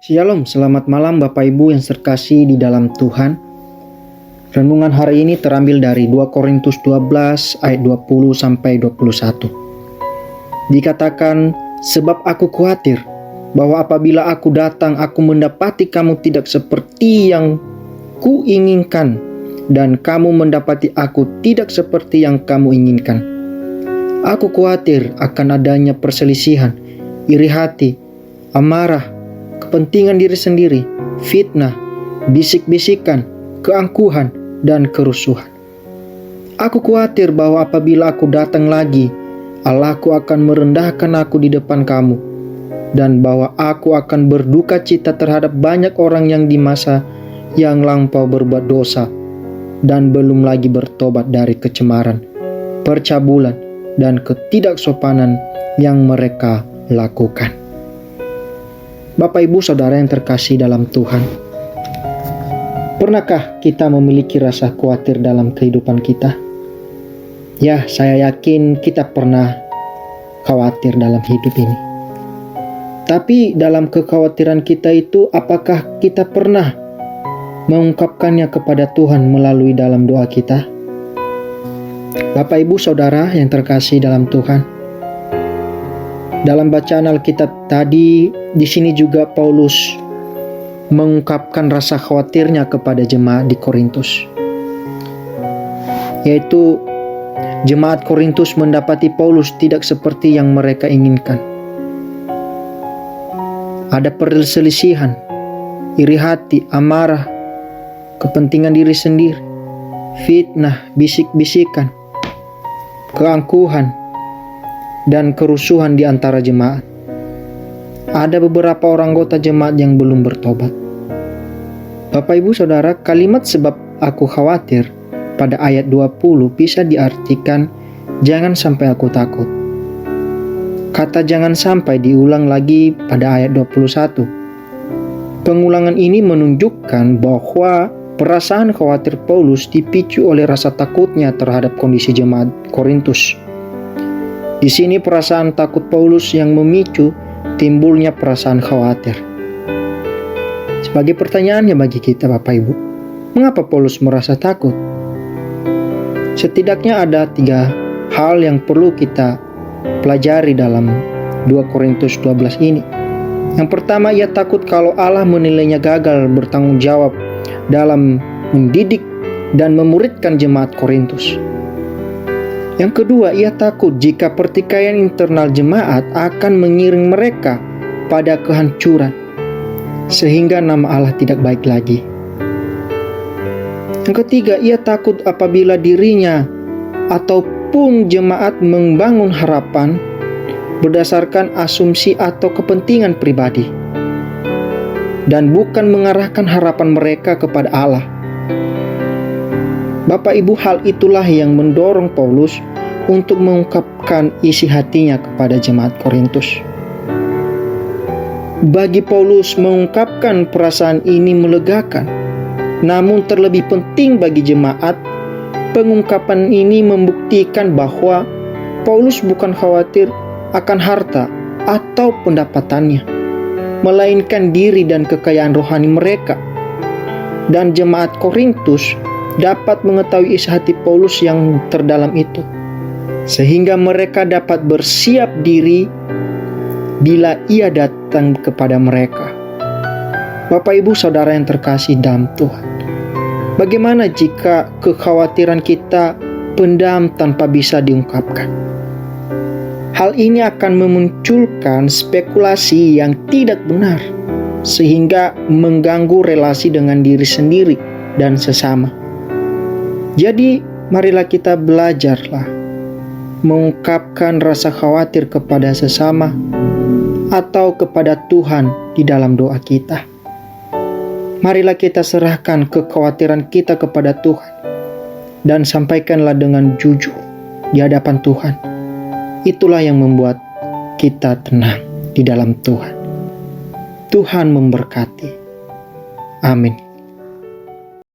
Shalom, selamat malam Bapak Ibu yang terkasih di dalam Tuhan. Renungan hari ini terambil dari 2 Korintus 12 ayat 20 sampai 21. Dikatakan, sebab aku khawatir bahwa apabila aku datang aku mendapati kamu tidak seperti yang kuinginkan dan kamu mendapati aku tidak seperti yang kamu inginkan. Aku khawatir akan adanya perselisihan, iri hati, amarah, kepentingan diri sendiri, fitnah, bisik-bisikan, keangkuhan, dan kerusuhan. Aku khawatir bahwa apabila aku datang lagi, Allahku akan merendahkan aku di depan kamu, dan bahwa aku akan berduka cita terhadap banyak orang yang di masa yang lampau berbuat dosa, dan belum lagi bertobat dari kecemaran, percabulan, dan ketidaksopanan yang mereka lakukan. Bapak Ibu Saudara yang terkasih dalam Tuhan, pernahkah kita memiliki rasa khawatir dalam kehidupan kita? Ya, saya yakin kita pernah khawatir dalam hidup ini. Tapi dalam kekhawatiran kita itu, apakah kita pernah mengungkapkannya kepada Tuhan melalui dalam doa kita? Bapak Ibu Saudara yang terkasih dalam Tuhan, dalam bacaan Alkitab tadi, di sini juga Paulus mengungkapkan rasa khawatirnya kepada jemaat di Korintus. Yaitu jemaat Korintus mendapati Paulus tidak seperti yang mereka inginkan. Ada perselisihan, iri hati, amarah, kepentingan diri sendiri, fitnah, bisik-bisikan, keangkuhan, dan kerusuhan di antara jemaat. Ada beberapa orang anggota jemaat yang belum bertobat. Bapak Ibu Saudara, kalimat sebab aku khawatir pada ayat 20 bisa diartikan jangan sampai aku takut. Kata jangan sampai diulang lagi pada ayat 21. Pengulangan ini menunjukkan bahwa perasaan khawatir Paulus dipicu oleh rasa takutnya terhadap kondisi jemaat Korintus. Di sini perasaan takut Paulus yang memicu timbulnya perasaan khawatir. Sebagai pertanyaannya bagi kita Bapak Ibu, mengapa Paulus merasa takut? Setidaknya ada 3 hal yang perlu kita pelajari dalam 2 Korintus 12 ini. Yang pertama, ia takut kalau Allah menilainya gagal bertanggung jawab dalam mendidik dan memuridkan jemaat Korintus. Yang kedua, ia takut jika pertikaian internal jemaat akan mengiring mereka pada kehancuran, sehingga nama Allah tidak baik lagi. Yang ketiga, ia takut apabila dirinya ataupun jemaat membangun harapan berdasarkan asumsi atau kepentingan pribadi, dan bukan mengarahkan harapan mereka kepada Allah. Bapak Ibu, hal itulah yang mendorong Paulus untuk mengungkapkan isi hatinya kepada jemaat Korintus. Bagi Paulus, mengungkapkan perasaan ini melegakan. Namun terlebih penting bagi jemaat, pengungkapan ini membuktikan bahwa Paulus bukan khawatir akan harta atau pendapatannya, melainkan diri dan kekayaan rohani mereka. Dan jemaat Korintus dapat mengetahui isi hati Paulus yang terdalam itu, sehingga mereka dapat bersiap diri bila ia datang kepada mereka. Bapak Ibu Saudara yang terkasih dalam Tuhan, bagaimana jika kekhawatiran kita pendam tanpa bisa diungkapkan? Hal ini akan memunculkan spekulasi yang tidak benar, sehingga mengganggu relasi dengan diri sendiri dan sesama. Jadi, marilah kita belajarlah mengungkapkan rasa khawatir kepada sesama atau kepada Tuhan di dalam doa kita. Marilah kita serahkan kekhawatiran kita kepada Tuhan dan sampaikanlah dengan jujur di hadapan Tuhan. Itulah yang membuat kita tenang di dalam Tuhan. Tuhan memberkati. Amin.